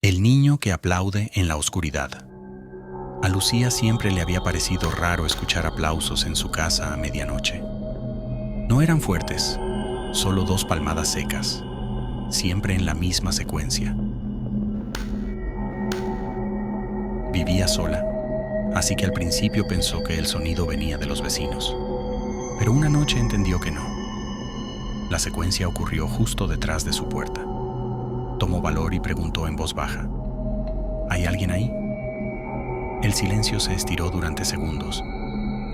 El niño que aplaude en la oscuridad. A Lucía siempre le había parecido raro escuchar aplausos en su casa a medianoche. No eran fuertes, solo 2 palmadas secas, siempre en la misma secuencia. Vivía sola, así que al principio pensó que el sonido venía de los vecinos. Pero una noche entendió que no. La secuencia ocurrió justo detrás de su puerta. Tomó valor y preguntó en voz baja: ¿hay alguien ahí? El silencio se estiró durante segundos,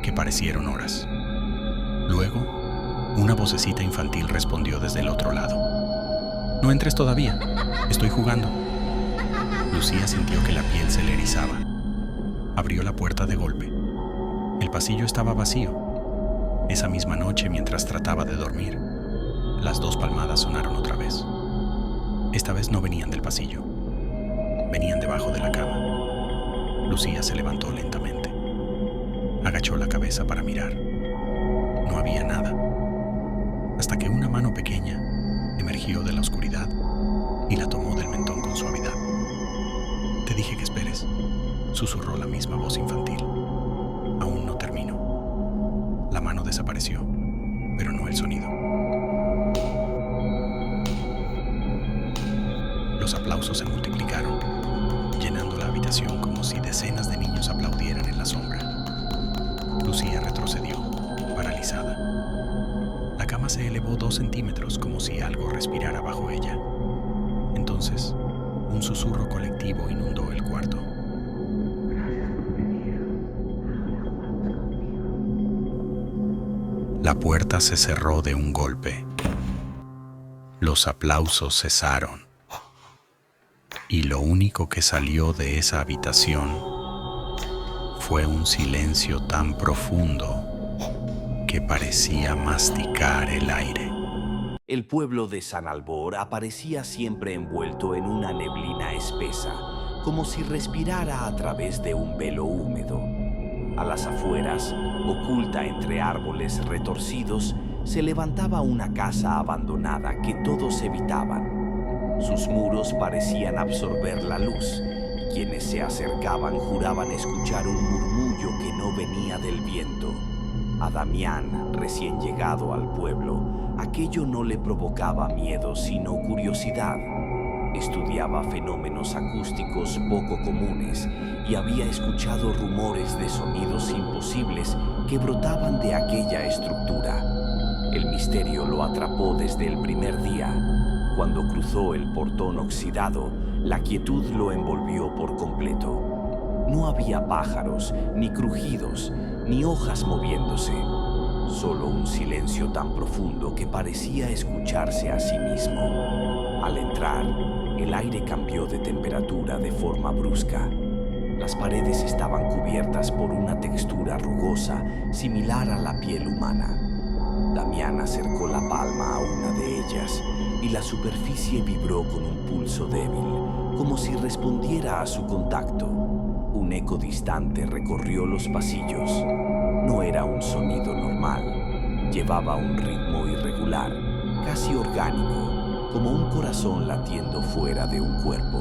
que parecieron horas. Luego, una vocecita infantil respondió desde el otro lado: no entres todavía, estoy jugando. Lucía sintió que la piel se le erizaba. Abrió la puerta de golpe. El pasillo estaba vacío. Esa misma noche, mientras trataba de dormir, las 2 palmadas sonaron otra vez. Esta vez no venían del pasillo, venían debajo de la cama. Lucía se levantó lentamente. Agachó la cabeza para mirar. No había nada, hasta que una mano pequeña emergió de la oscuridad y la tomó del mentón con suavidad. Te dije que esperes, susurró la misma voz infantil. Aún no termino. La mano desapareció, pero no el sonido. Los aplausos se multiplicaron, llenando la habitación como si decenas de niños aplaudieran en la sombra. Lucía retrocedió, paralizada. La cama se elevó 2 centímetros como si algo respirara bajo ella. Entonces, un susurro colectivo inundó el cuarto. La puerta se cerró de un golpe. Los aplausos cesaron. Y lo único que salió de esa habitación fue un silencio tan profundo que parecía masticar el aire. El pueblo de San Albor aparecía siempre envuelto en una neblina espesa, como si respirara a través de un velo húmedo. A las afueras, oculta entre árboles retorcidos, se levantaba una casa abandonada que todos evitaban. Sus muros parecían absorber la luz, y quienes se acercaban juraban escuchar un murmullo que no venía del viento. A Damián, recién llegado al pueblo, aquello no le provocaba miedo, sino curiosidad. Estudiaba fenómenos acústicos poco comunes y había escuchado rumores de sonidos imposibles que brotaban de aquella estructura. El misterio lo atrapó desde el primer día. Cuando cruzó el portón oxidado, la quietud lo envolvió por completo. No había pájaros, ni crujidos, ni hojas moviéndose. Solo un silencio tan profundo que parecía escucharse a sí mismo. Al entrar, el aire cambió de temperatura de forma brusca. Las paredes estaban cubiertas por una textura rugosa, similar a la piel humana. Damián acercó la palma a una de ellas y la superficie vibró con un pulso débil, como si respondiera a su contacto. Un eco distante recorrió los pasillos. No era un sonido normal. Llevaba un ritmo irregular, casi orgánico, como un corazón latiendo fuera de un cuerpo.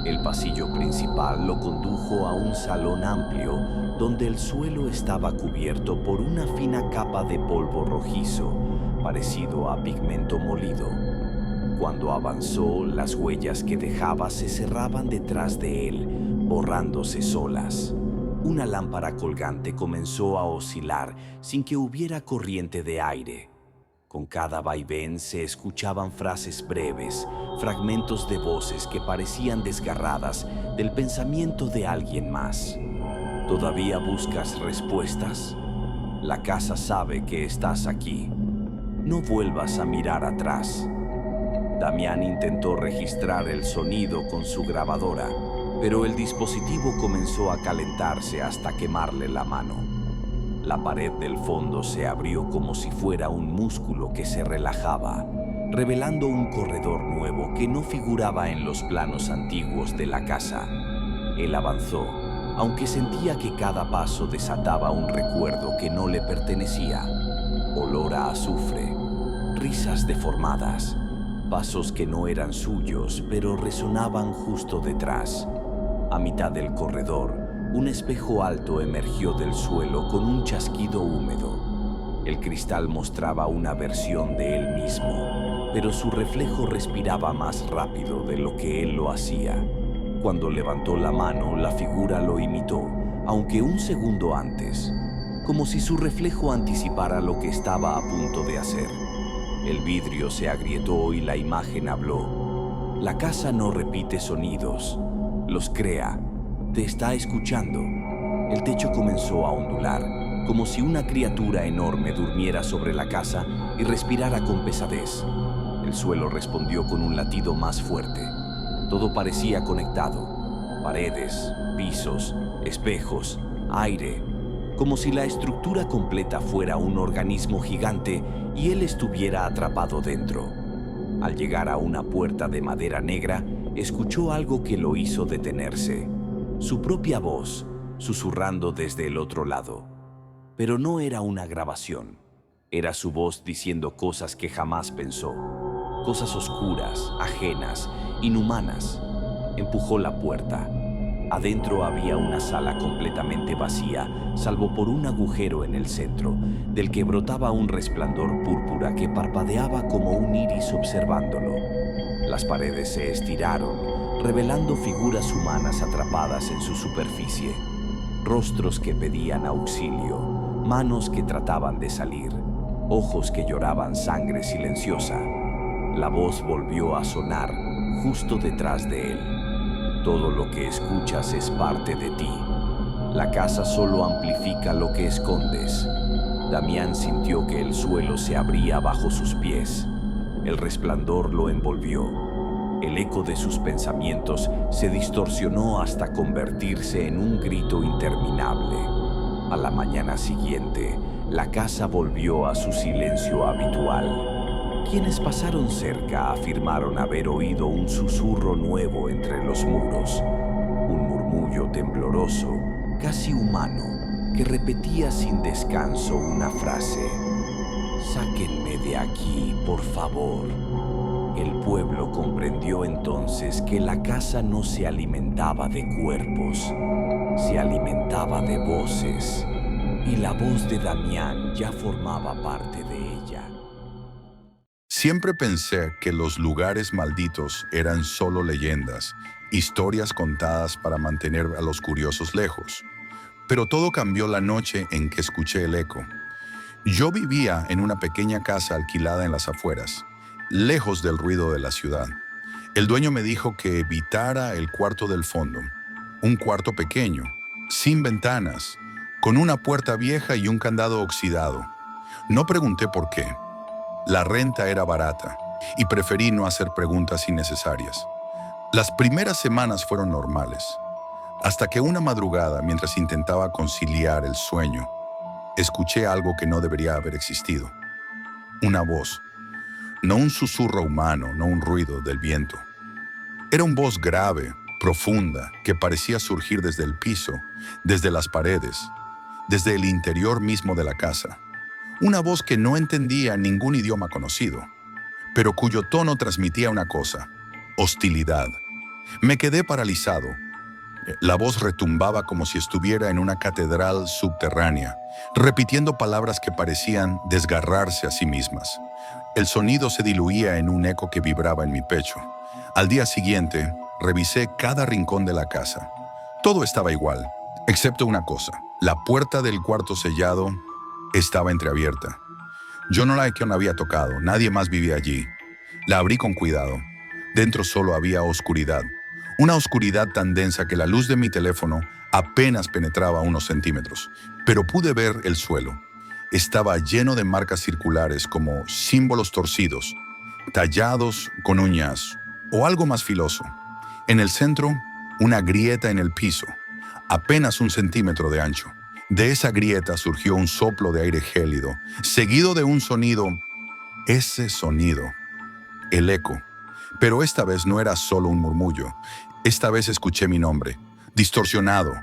El pasillo principal lo condujo a un salón amplio donde el suelo estaba cubierto por una fina capa de polvo rojizo, parecido a pigmento molido. Cuando avanzó, las huellas que dejaba se cerraban detrás de él, borrándose solas. Una lámpara colgante comenzó a oscilar sin que hubiera corriente de aire. Con cada vaivén se escuchaban frases breves, fragmentos de voces que parecían desgarradas del pensamiento de alguien más. ¿Todavía buscas respuestas? La casa sabe que estás aquí. No vuelvas a mirar atrás. Damián intentó registrar el sonido con su grabadora, pero el dispositivo comenzó a calentarse hasta quemarle la mano. La pared del fondo se abrió como si fuera un músculo que se relajaba, revelando un corredor nuevo que no figuraba en los planos antiguos de la casa. Él avanzó, aunque sentía que cada paso desataba un recuerdo que no le pertenecía. Olor a azufre, risas deformadas, Pasos que no eran suyos, pero resonaban justo detrás. A mitad del corredor, un espejo alto emergió del suelo con un chasquido húmedo. El cristal mostraba una versión de él mismo, pero su reflejo respiraba más rápido de lo que él lo hacía. Cuando levantó la mano, la figura lo imitó, aunque un segundo antes, como si su reflejo anticipara lo que estaba a punto de hacer. El vidrio se agrietó y la imagen habló. La casa no repite sonidos, los crea. Te está escuchando. El techo comenzó a ondular, como si una criatura enorme durmiera sobre la casa y respirara con pesadez. El suelo respondió con un latido más fuerte. Todo parecía conectado. Paredes, pisos, espejos, aire, como si la estructura completa fuera un organismo gigante y él estuviera atrapado dentro. Al llegar a una puerta de madera negra, escuchó algo que lo hizo detenerse. Su propia voz, susurrando desde el otro lado. Pero no era una grabación. Era su voz diciendo cosas que jamás pensó. Cosas oscuras, ajenas, inhumanas. Empujó la puerta. Adentro había una sala completamente vacía, salvo por un agujero en el centro, del que brotaba un resplandor púrpura que parpadeaba como un iris observándolo. Las paredes se estiraron, revelando figuras humanas atrapadas en su superficie. Rostros que pedían auxilio, manos que trataban de salir, ojos que lloraban sangre silenciosa. La voz volvió a sonar justo detrás de él. Todo lo que escuchas es parte de ti. La casa solo amplifica lo que escondes. Damián sintió que el suelo se abría bajo sus pies. El resplandor lo envolvió. El eco de sus pensamientos se distorsionó hasta convertirse en un grito interminable. A la mañana siguiente, la casa volvió a su silencio habitual. Quienes pasaron cerca afirmaron haber oído un susurro nuevo entre los muros, un murmullo tembloroso, casi humano, que repetía sin descanso una frase: «Sáquenme de aquí, por favor». El pueblo comprendió entonces que la casa no se alimentaba de cuerpos, se alimentaba de voces, y la voz de Damián ya formaba parte de ella. Siempre pensé que los lugares malditos eran solo leyendas, historias contadas para mantener a los curiosos lejos. Pero todo cambió la noche en que escuché el eco. Yo vivía en una pequeña casa alquilada en las afueras, lejos del ruido de la ciudad. El dueño me dijo que evitara el cuarto del fondo, un cuarto pequeño, sin ventanas, con una puerta vieja y un candado oxidado. No pregunté por qué. La renta era barata y preferí no hacer preguntas innecesarias. Las primeras semanas fueron normales, hasta que una madrugada, mientras intentaba conciliar el sueño, escuché algo que no debería haber existido. Una voz, no un susurro humano, no un ruido del viento. Era una voz grave, profunda, que parecía surgir desde el piso, desde las paredes, desde el interior mismo de la casa. Una voz que no entendía ningún idioma conocido, pero cuyo tono transmitía una cosa: hostilidad. Me quedé paralizado. La voz retumbaba como si estuviera en una catedral subterránea, repitiendo palabras que parecían desgarrarse a sí mismas. El sonido se diluía en un eco que vibraba en mi pecho. Al día siguiente, revisé cada rincón de la casa. Todo estaba igual, excepto una cosa: la puerta del cuarto sellado estaba entreabierta. Yo no la había tocado, nadie más vivía allí. La abrí con cuidado. Dentro solo había oscuridad. Una oscuridad tan densa que la luz de mi teléfono apenas penetraba unos centímetros. Pero pude ver el suelo. Estaba lleno de marcas circulares como símbolos torcidos, tallados con uñas o algo más filoso. En el centro, una grieta en el piso, apenas 1 centímetro de ancho. De esa grieta surgió un soplo de aire gélido, seguido de un sonido. Ese sonido, el eco. Pero esta vez no era solo un murmullo. Esta vez escuché mi nombre, distorsionado,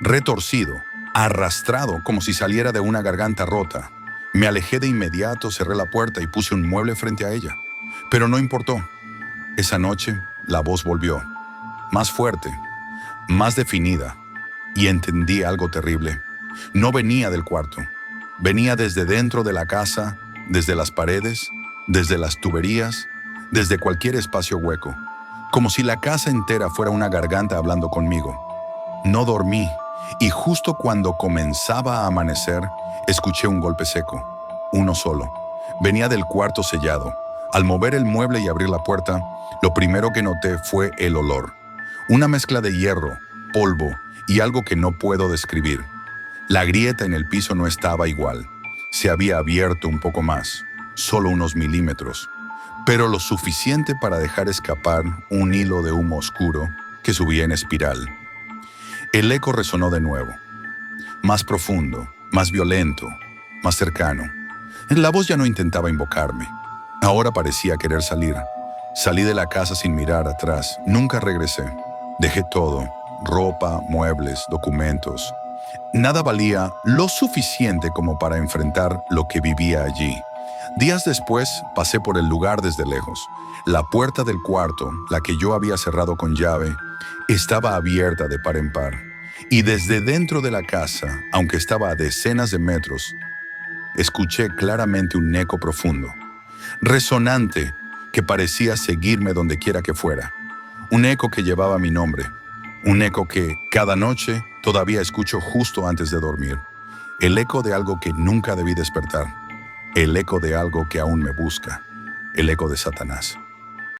retorcido, arrastrado como si saliera de una garganta rota. Me alejé de inmediato, cerré la puerta y puse un mueble frente a ella. Pero no importó. Esa noche, la voz volvió, más fuerte, más definida, y entendí algo terrible. No venía del cuarto, venía desde dentro de la casa, desde las paredes, desde las tuberías, desde cualquier espacio hueco, como si la casa entera fuera una garganta hablando conmigo. No dormí, y justo cuando comenzaba a amanecer, escuché un golpe seco, uno solo. Venía del cuarto sellado. Al mover el mueble y abrir la puerta, lo primero que noté fue el olor. Una mezcla de hierro, polvo y algo que no puedo describir. La grieta en el piso no estaba igual. Se había abierto un poco más, solo unos milímetros, pero lo suficiente para dejar escapar un hilo de humo oscuro que subía en espiral. El eco resonó de nuevo, más profundo, más violento, más cercano. La voz ya no intentaba invocarme. Ahora parecía querer salir. Salí de la casa sin mirar atrás. Nunca regresé. Dejé todo: ropa, muebles, documentos. Nada valía lo suficiente como para enfrentar lo que vivía allí. Días después, pasé por el lugar desde lejos. La puerta del cuarto, la que yo había cerrado con llave, estaba abierta de par en par. Y desde dentro de la casa, aunque estaba a decenas de metros, escuché claramente un eco profundo, resonante, que parecía seguirme donde quiera que fuera. Un eco que llevaba mi nombre. Un eco que, cada noche, todavía escucho justo antes de dormir. El eco de algo que nunca debí despertar. El eco de algo que aún me busca. El eco de Satanás.